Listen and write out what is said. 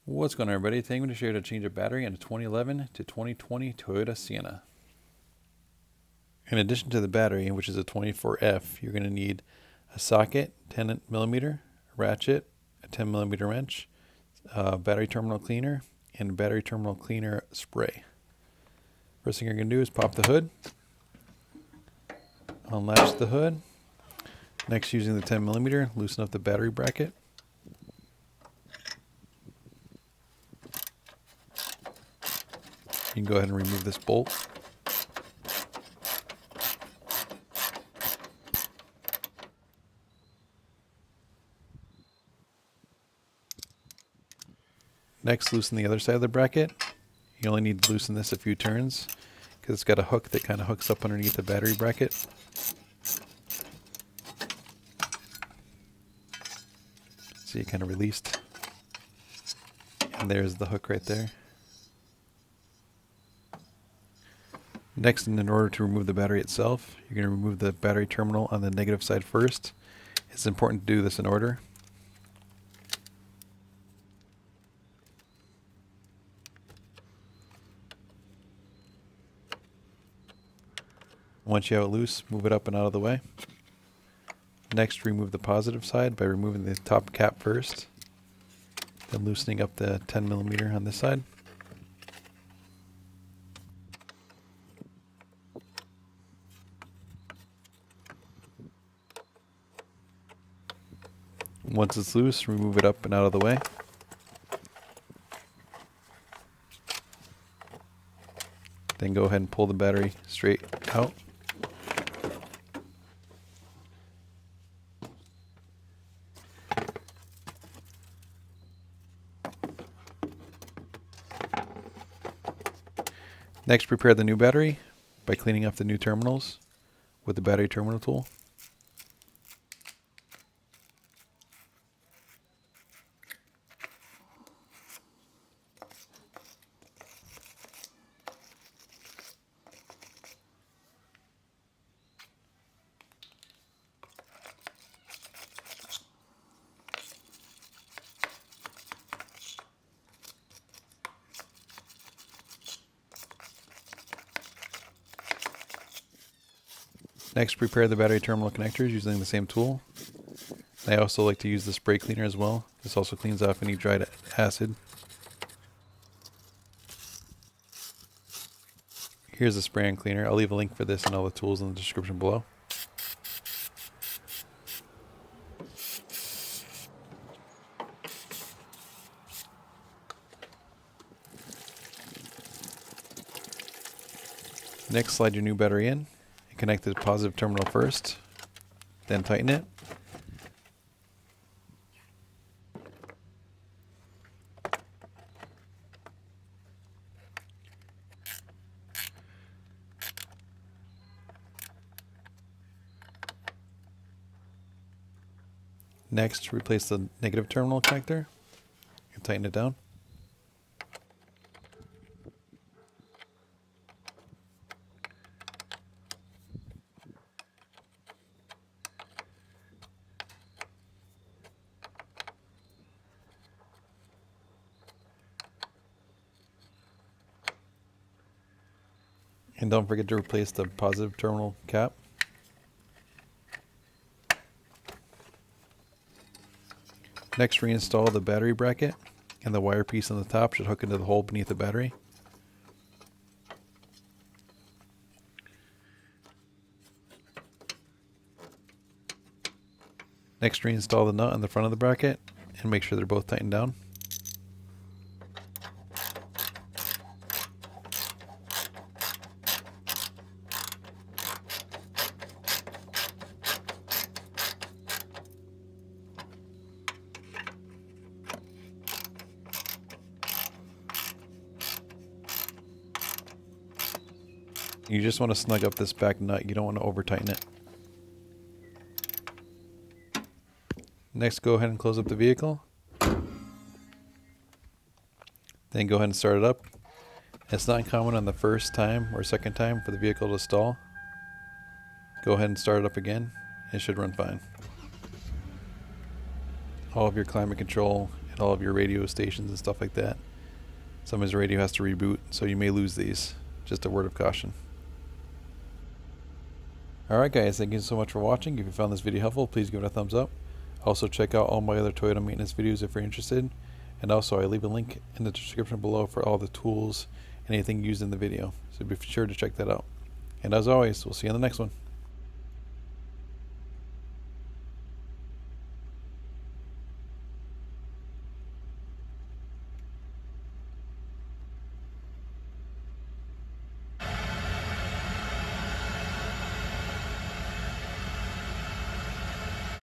What's going on, everybody? Today I'm going to show you how to change a battery in a 2011 to 2020 Toyota Sienna. In addition to the battery, which is a 24F, you're going to need a socket, 10mm, a ratchet, a 10mm wrench, a battery terminal cleaner, and a battery terminal cleaner spray. First thing you're going to do is pop the hood, unlatch the hood. Next, using the 10mm, loosen up the battery bracket. You can go ahead and remove this bolt. Next, loosen the other side of the bracket. You only need to loosen this a few turns because it's got a hook that kind of hooks up underneath the battery bracket. See, it kind of released. And there's the hook right there. Next, in order to remove the battery itself, you're going to remove the battery terminal on the negative side first. It's important to do this in order. Once you have it loose, move it up and out of the way. Next, remove the positive side by removing the top cap first, then loosening up the 10mm on this side. Once it's loose, remove it up and out of the way. Then go ahead and pull the battery straight out. Next, prepare the new battery by cleaning off the new terminals with the battery terminal tool. Next, prepare the battery terminal connectors using the same tool. I also like to use the spray cleaner as well. This also cleans off any dried acid. Here's the spray and cleaner. I'll leave a link for this and all the tools in the description below. Next, slide your new battery in. Connect the positive terminal first, then tighten it. Next, replace the negative terminal connector and tighten it down. And don't forget to replace the positive terminal cap. Next, reinstall the battery bracket, and the wire piece on the top should hook into the hole beneath the battery. Next, reinstall the nut on the front of the bracket and make sure they're both tightened down. You just want to snug up this back nut. You don't want to over tighten it. Next, go ahead and close up the vehicle. Then go ahead and start it up. It's not common on the first time or second time for the vehicle to stall. Go ahead and start it up again. It should run fine. All of your climate control and all of your radio stations and stuff like that. Sometimes the radio has to reboot, so you may lose these. Just a word of caution. Alright guys, thank you so much for watching. If you found this video helpful, please give it a thumbs up. Also check out all my other Toyota maintenance videos if you're interested. And also I leave a link in the description below for all the tools and anything used in the video. So be sure to check that out. And as always, we'll see you in the next one.